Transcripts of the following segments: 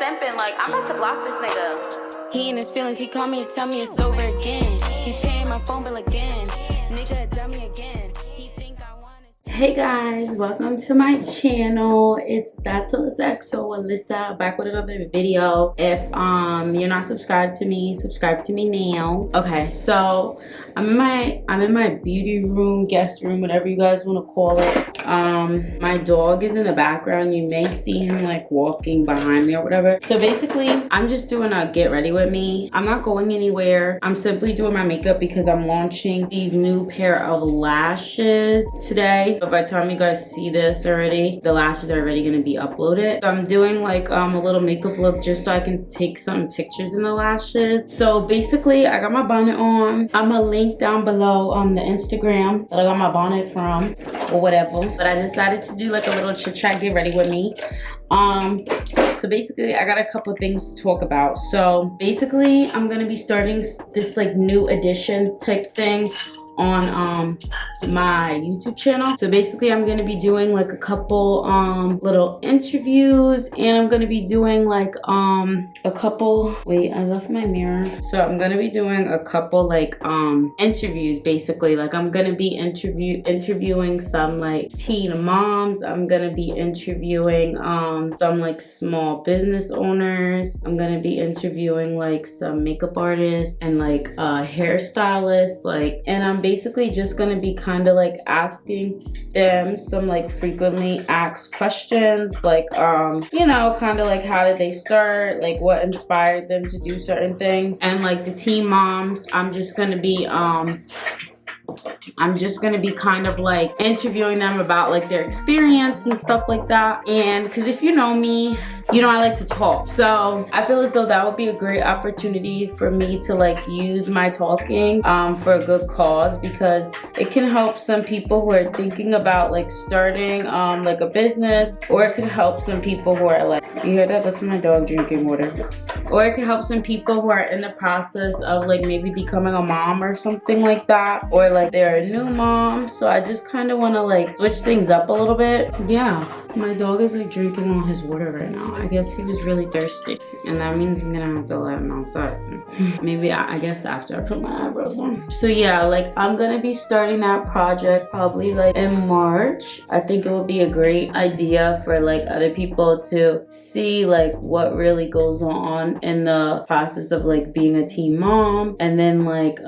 simping. Like, I'm about to block this nigga. He in his feelings, he called me and tell me it's over again. He paying my phone bill again. Nigga, dummy again. He think I want it. Hey guys, welcome to my channel. It's That's Alyssa back with another video. If you're not subscribed to me, subscribe to me now. Okay, so I'm in my beauty room, guest room, whatever you guys want to call it. My dog is in the background. You may see him like walking behind me or whatever. So basically, I'm just doing a get ready with me. I'm not going anywhere. I'm simply doing my makeup because I'm launching these new pair of lashes today. But by the time you guys see this already, the lashes are already going to be uploaded. So I'm doing like a little makeup look just so I can take some pictures in the lashes. So basically, I got my bonnet on. I'm gonna link down below the Instagram that I got my bonnet from or whatever. But I decided to do like a little chit chat, get ready with me. So basically I got a couple things to talk about. So basically I'm gonna be starting this like new edition type thing on my YouTube channel. So basically I'm gonna be doing like a couple little interviews, and I'm gonna be doing like a couple, wait, I left my mirror. So I'm gonna be doing a couple like interviews basically. Like I'm gonna be interviewing some like teen moms. I'm gonna be interviewing some like small business owners. I'm gonna be interviewing like some makeup artists and like hairstylists, like, and I'm basically just gonna be kind of like asking them some like frequently asked questions, like you know, kind of like how did they start, like what inspired them to do certain things. And like the teen moms, I'm just gonna be kind of like interviewing them about like their experience and stuff like that. And because if you know me, you know I like to talk. So I feel as though that would be a great opportunity for me to like use my talking for a good cause, because it can help some people who are thinking about like starting like a business, or it could help some people who are like, you hear that? That's my dog drinking water. Or it could help some people who are in the process of like maybe becoming a mom or something like that, or like they're a new mom. So I just kind of want to like switch things up a little bit. Yeah, my dog is like drinking all his water right now. I guess he was really thirsty, and that means I'm gonna have to let him outside soon. Maybe I guess after I put my eyebrows on. So yeah, like I'm gonna be starting that project probably like in March. I think it would be a great idea for like other people to see like what really goes on in the process of like being a teen mom. And then like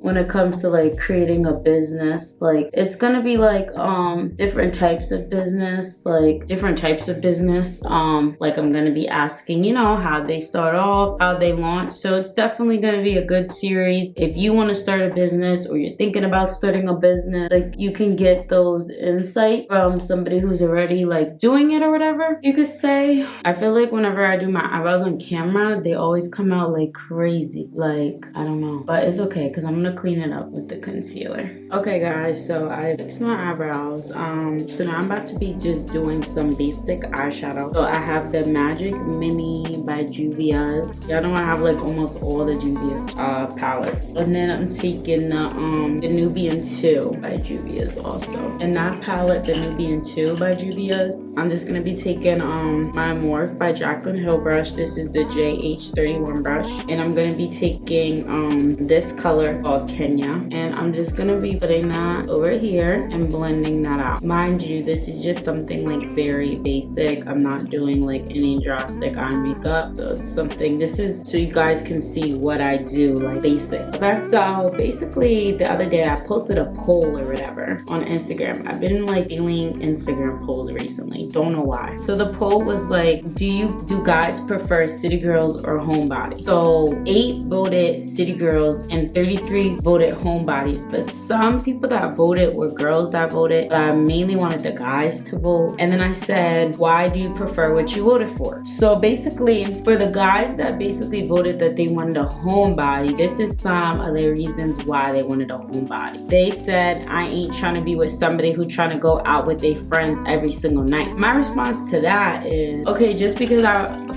when it comes to like creating a business, like it's gonna be like different types of business, like I'm gonna be asking, you know, how they start off, how they launch. So it's definitely gonna be a good series. If you want to start a business, or you're thinking about starting a business, like you can get those insight from somebody who's already like doing it or whatever you could say. I feel like whenever I do my eyebrows on camera, they always come out like crazy, like I don't know, but it's okay because I'm gonna clean it up with the concealer. Okay guys, so I fixed my eyebrows. So now I'm about to be just doing some basic eyeshadow. So I have the Magic Mini by Juvia's. Y'all know I have like almost all the Juvia's palettes. And then I'm taking the Nubian 2 by Juvia's also. And that palette, the Nubian 2 by Juvia's, I'm just gonna be taking my Morph by Jaclyn Hill brush. This is the JH31 brush. And I'm gonna be taking this color called Kenya. And I'm just gonna be putting that over here and blending that out. Mind you, this is just something like very basic. I'm not doing like any drastic eye makeup. So it's something, this is so you guys can see what I do, like basic. Okay, so basically the other day I posted a poll or whatever on Instagram. I've been like feeling Instagram polls recently, don't know why. So the poll was like, do guys prefer city girls or homebodies? So 8 voted city girls and 33 voted homebodies. But some people that voted were girls that voted, but I mainly wanted the guys to vote. And then I said, why do you prefer what you voted for? So basically for the guys that basically voted that they wanted a homebody, this is some of the reasons why they wanted a homebody. They said, I ain't trying to be with somebody who trying to go out with their friends every single night. My response to that is, okay, just because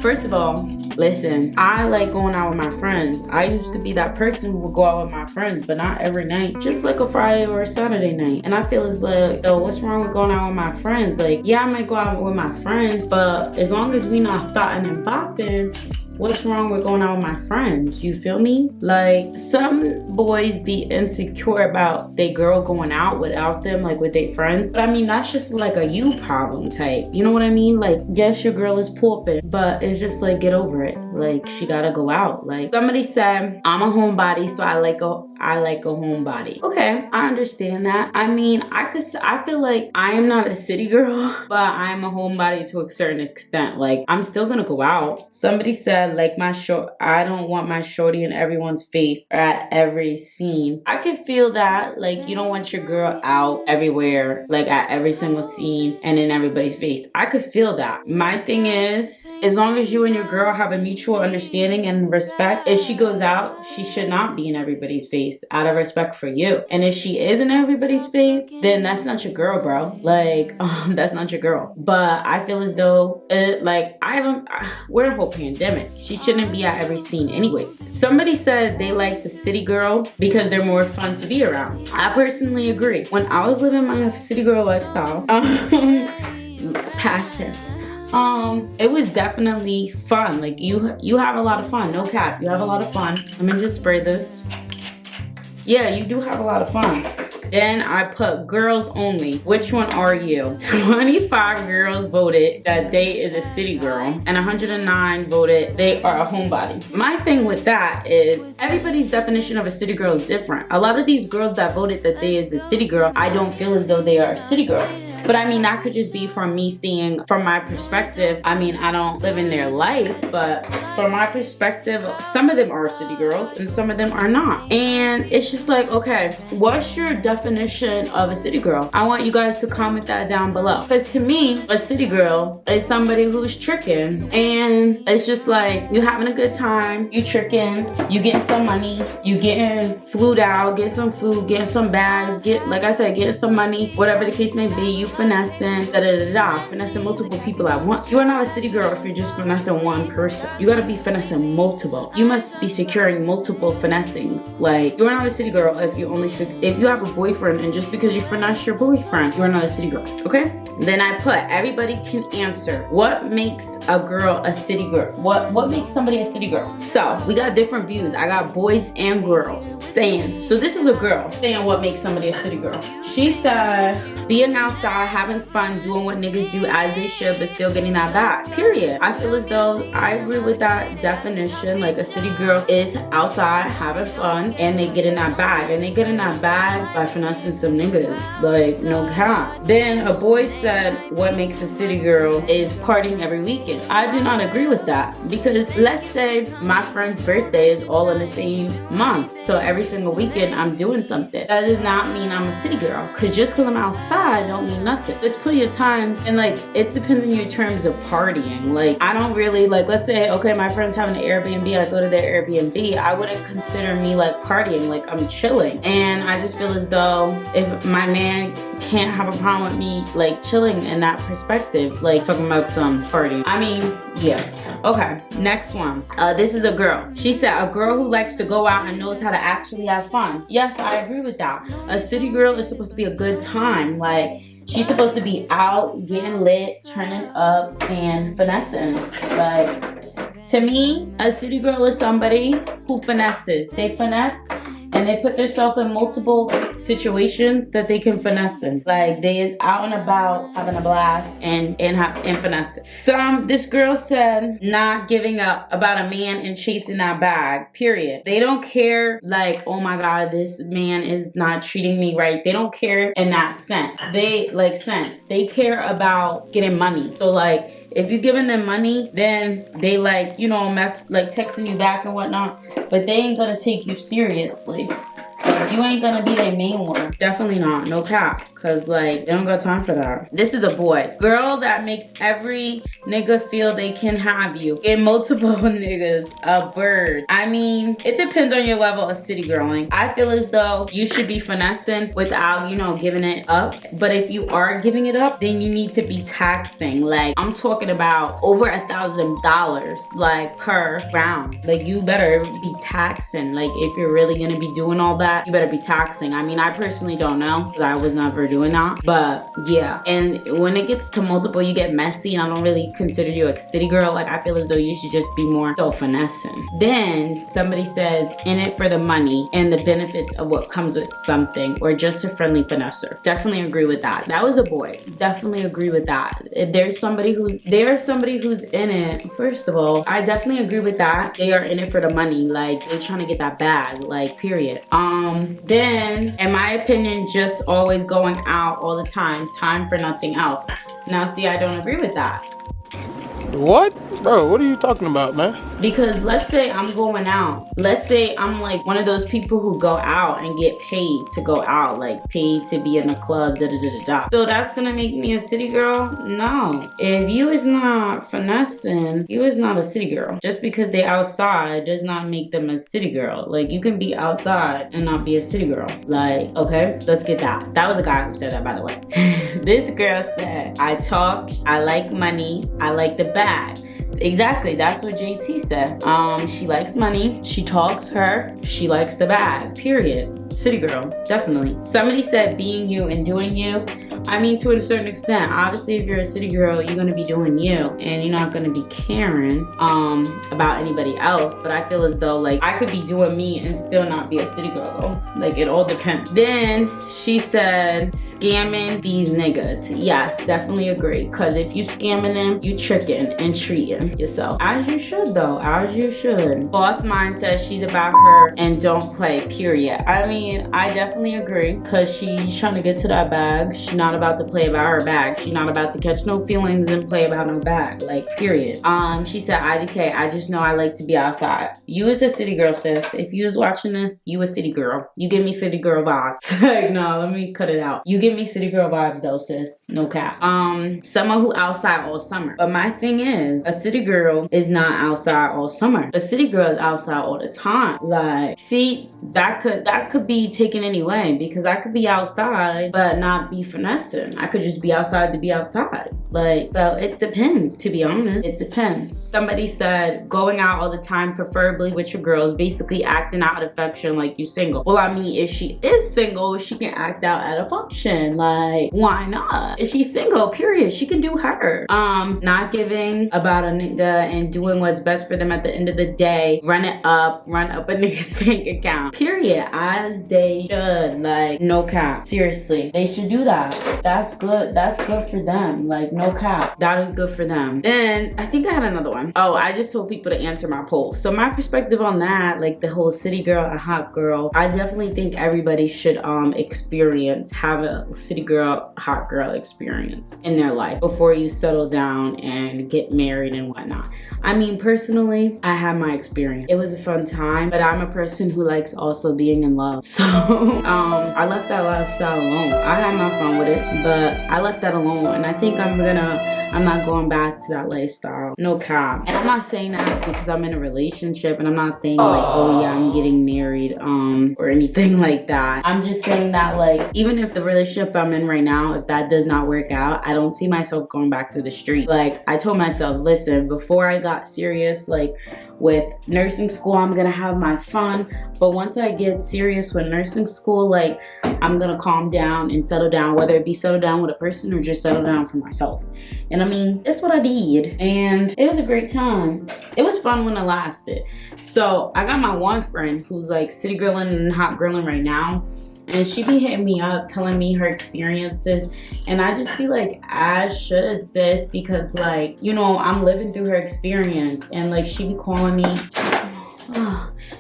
first of all, Listen, I like going out with my friends. I used to be that person who would go out with my friends, but not every night. Just like a Friday or a Saturday night. And I feel as like, yo, what's wrong with going out with my friends? Like, yeah, I might go out with my friends, but as long as we not thotting and bopping, what's wrong with going out with my friends? You feel me? Like, some boys be insecure about their girl going out without them, like with their friends. But I mean, that's just like a you problem type. You know what I mean? Like, yes, your girl is pooping, but it's just like, get over it. Like, she gotta go out. Like, somebody said, I'm a homebody, so I like a homebody. Okay, I understand that. I mean, I feel like I am not a city girl, but I'm a homebody to a certain extent. Like, I'm still gonna go out. Somebody said, like, I don't want my shorty in everyone's face or at every scene. I can feel that. Like, you don't want your girl out everywhere, like at every single scene and in everybody's face. I could feel that. My thing is, as long as you and your girl have a mutual understanding and respect, if she goes out, she should not be in everybody's face out of respect for you. And if she is in everybody's face, then that's not your girl, bro. Like, that's not your girl. But I feel as though, we're in a whole pandemic. She shouldn't be at every scene anyways. Somebody said they like the city girl because they're more fun to be around. I personally agree. When I was living my city girl lifestyle, past tense, it was definitely fun. Like, you have a lot of fun. No cap, you have a lot of fun. Let me just spray this. Yeah, you do have a lot of fun. Then I put girls only. Which one are you? 25 girls voted that they is a city girl, and 109 voted they are a homebody. My thing with that is everybody's definition of a city girl is different. A lot of these girls that voted that they is a city girl, I don't feel as though they are a city girl. But I mean, that could just be from me seeing from my perspective. I mean, I don't live in their life, but from my perspective, some of them are city girls and some of them are not. And it's just like, okay, what's your definition of a city girl? I want you guys to comment that down below. Because to me, a city girl is somebody who's tricking. And it's just like, you having a good time, you tricking, you getting some money, you getting flued out, getting some food, getting some bags, getting some money, whatever the case may be, you finessing, finessing multiple people at once. You are not a city girl if you're just finessing one person. You gotta be finessing multiple. You must be securing multiple finessings. Like, you're not a city girl if you have a boyfriend and just because you finesse your boyfriend, you're not a city girl, okay? Then I put, everybody can answer. What makes a girl a city girl? What makes somebody a city girl? So, we got different views. I got boys and girls saying, so this is a girl saying what makes somebody a city girl. She said, being outside, having fun, doing what niggas do as they should, but still getting that bag. Period. I feel as though I agree with that definition. Like, a city girl is outside having fun and they get in that bag. And they get in that bag by finessing some niggas. Like, no cap. Then a boy said what makes a city girl is partying every weekend. I do not agree with that. Because let's say my friend's birthday is all in the same month. So every single weekend I'm doing something. That does not mean I'm a city girl. Cause just cause I'm outside don't mean nothing. There's plenty of times, and like, it depends on your terms of partying. Like, I don't really, like, let's say, okay, my friend's having an Airbnb, I go to their Airbnb, I wouldn't consider me like partying, like I'm chilling. And I just feel as though if my man can't have a problem with me like chilling in that perspective, like talking about some partying. I mean, yeah. Okay, next one. This is a girl. She said, a girl who likes to go out and knows how to actually have fun. Yes, I agree with that. A city girl is supposed to be a good time. Like, she's supposed to be out, getting lit, turning up, and finessing. Like, to me, a city girl is somebody who finesses. They finesse and they put themselves in multiple situations that they can finesse in. Like, they is out and about having a blast and finessing. This girl said not giving up about a man and chasing that bag, period. They don't care like, oh my God, this man is not treating me right. They don't care in that sense. They care about getting money. So like, if you're giving them money, then they texting you back and whatnot, but they ain't gonna take you seriously. You ain't gonna be their main one. Definitely not. No cap. Cause like, they don't got time for that. This is a boy. Girl that makes every nigga feel they can have you. Get multiple niggas a bird. I mean, it depends on your level of city girling. I feel as though you should be finessing without, you know, giving it up. But if you are giving it up, then you need to be taxing. Like, I'm talking about over $1,000 like per round. Like, you better be taxing. Like, if you're really gonna be doing all that, you better be taxing. I mean, I personally don't know because I was never doing that, but yeah. And when it gets to multiple, you get messy, and I don't really consider you a city girl. Like, I feel as though you should just be more so finessing. Then somebody says, in it for the money and the benefits of what comes with something, or just a friendly finesser. Definitely agree with that. That was a boy. Definitely agree with that. There's somebody who's in it. First of all, I definitely agree with that. They are in it for the money. Like, they're trying to get that bag, like, period. Then in my opinion, just always going out all the time for nothing else. Now see, I don't agree with that. What? Bro, what are you talking about, man? Because let's say I'm going out. Let's say I'm like one of those people who go out and get paid to go out, like paid to be in a club, da da da da da. So that's gonna make me a city girl? No. If you is not finessing, you is not a city girl. Just because they outside does not make them a city girl. Like, you can be outside and not be a city girl. Like, okay, let's get that. That was a guy who said that, by the way. This girl said, I talk, I like money, I like the bag. Exactly, that's what JT said. She likes money, she talks her, she likes the bag, period. City girl, definitely. Somebody said being you and doing you. I mean, to a certain extent. Obviously, if you're a city girl, you're gonna be doing you, and you're not gonna be caring about anybody else. But I feel as though, like, I could be doing me and still not be a city girl, though. Like, it all depends. Then she said, scamming these niggas. Yes, definitely agree. Cause if you scamming them, you tricking and treating yourself. As you should, though. As you should. Boss Mind says she's about her and don't play, period. I mean, I definitely agree, because she's trying to get to that bag. She's not about to play about her bag. She's not about to catch no feelings and play about no bag, like, period. She said, IDK, I just know I like to be outside. You is a city girl, sis. If you was watching this, you a city girl. You give me city girl vibes. Like, no, let me cut it out. You give me city girl vibes though, sis. No cap. Someone who outside all summer. But my thing is, a city girl is not outside all summer. A city girl is outside all the time. Like, see, that could be taken any way, because I could be outside but not be finessing. I could just be outside to be outside. Like, so it depends, to be honest. It depends. Somebody said going out all the time, preferably with your girls, basically acting out affection like you single. Well, I mean, if she is single, she can act out at a function. Like, why not? If she's single, period, she can do her. Not giving about a nigga and doing what's best for them at the end of the day. Run up a nigga's bank account, period. As they should. Like, no cap. Seriously, they should do that. That's good. That's good for them. Like, no cap. That is good for them. Then I think I had another one. Oh, I just told people to answer my poll. So my perspective on that, like the whole city girl and hot girl, I definitely think everybody should have a city girl, hot girl experience in their life before you settle down and get married and whatnot. I mean, personally, I had my experience. It was a fun time, but I'm a person who likes also being in love. So I left that lifestyle alone. I had my fun with it, but I left that alone. And I think I'm not going back to that lifestyle. No cap. And I'm not saying that because I'm in a relationship, and I'm not saying like, oh yeah, I'm getting married or anything like that. I'm just saying that, like, even if the relationship I'm in right now, if that does not work out, I don't see myself going back to the street. Like, I told myself, listen, before I got serious, like, with nursing school, I'm gonna have my fun, but once I get serious with nursing school, like, I'm gonna calm down and settle down, whether it be settle down with a person or just settle down for myself. And I mean, that's what I did, and it was a great time. It was fun when it lasted. So I got my one friend who's like city girling and hot girling right now, and she be hitting me up, telling me her experiences. And I just be like, as should, sis, because, like, you know, I'm living through her experience. And, like, she be calling me.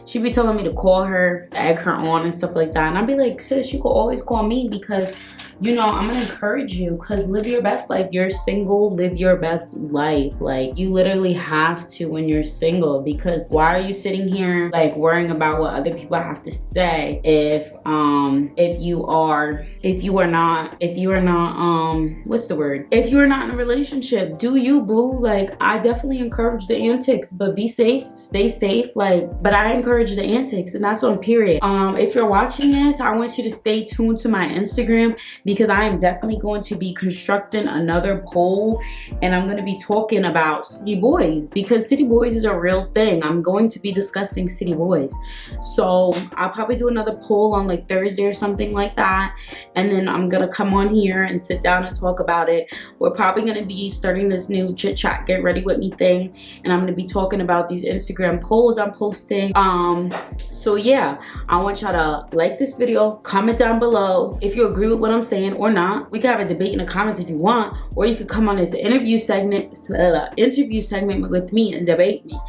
She be telling me to call her, egg her on and stuff like that. And I'd be like, sis, you could always call me, because you know, I'm gonna encourage you, because live your best life. You're single, live your best life. Like, you literally have to when you're single, because why are you sitting here like worrying about what other people have to say if you are not what's the word, if you are not in a relationship? Do you, boo? Like, I definitely encourage the antics, but be safe, stay safe. Like, but I encourage the antics, and that's on period. If you're watching this, I want you to stay tuned to my Instagram, because I am definitely going to be constructing another poll, and I'm going to be talking about city boys, because city boys is a real thing. I'm going to be discussing city boys, so I'll probably do another poll on like Thursday or something like that, and then I'm gonna come on here and sit down and talk about it. We're probably gonna be starting this new chit chat, get ready with me thing, and I'm gonna be talking about these Instagram polls I'm posting. So yeah, I want y'all to like this video, comment down below if you agree with what I'm saying or not. We can have a debate in the comments if you want, or you could come on this interview segment with me and debate me.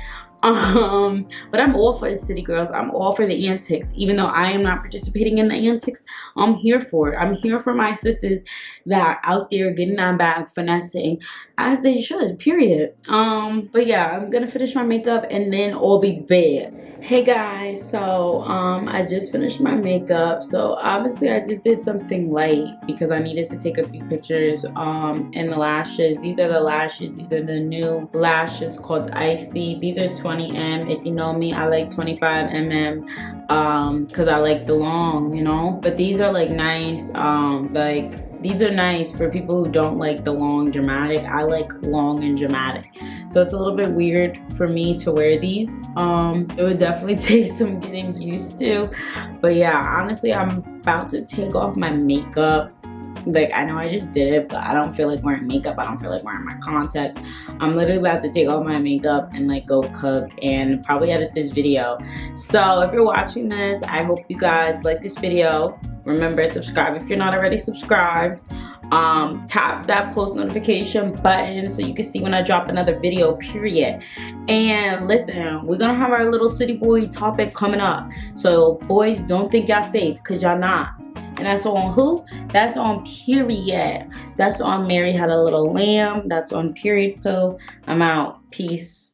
But I'm all for the city girls. I'm all for the antics. Even though I am not participating in the antics, I'm here for it. I'm here for my sisters that are out there getting that bag, finessing as they should, period. But yeah, I'm gonna finish my makeup and then I'll be back. Hey guys, so I just finished my makeup. So obviously I just did something light because I needed to take a few pictures. And the lashes, these are the lashes. These are the new lashes called Icy. These are 20M. If you know me, I like 25mm because I like the long, you know. But these are like nice, these are nice for people who don't like the long dramatic. I like long and dramatic. So it's a little bit weird for me to wear these. It would definitely take some getting used to. But yeah, honestly, I'm about to take off my makeup. Like, I know I just did it, but I don't feel like wearing makeup. I don't feel like wearing my contacts. I'm literally about to take off my makeup and like go cook and probably edit this video. So if you're watching this, I hope you guys like this video. Remember, subscribe if you're not already subscribed. Tap that post notification button so you can see when I drop another video, period. And listen, we're gonna have our little city boy topic coming up. So boys, don't think y'all safe, because y'all not. And that's on who? That's on period. That's on Mary Had a Little Lamb. That's on period pill. I'm out. Peace.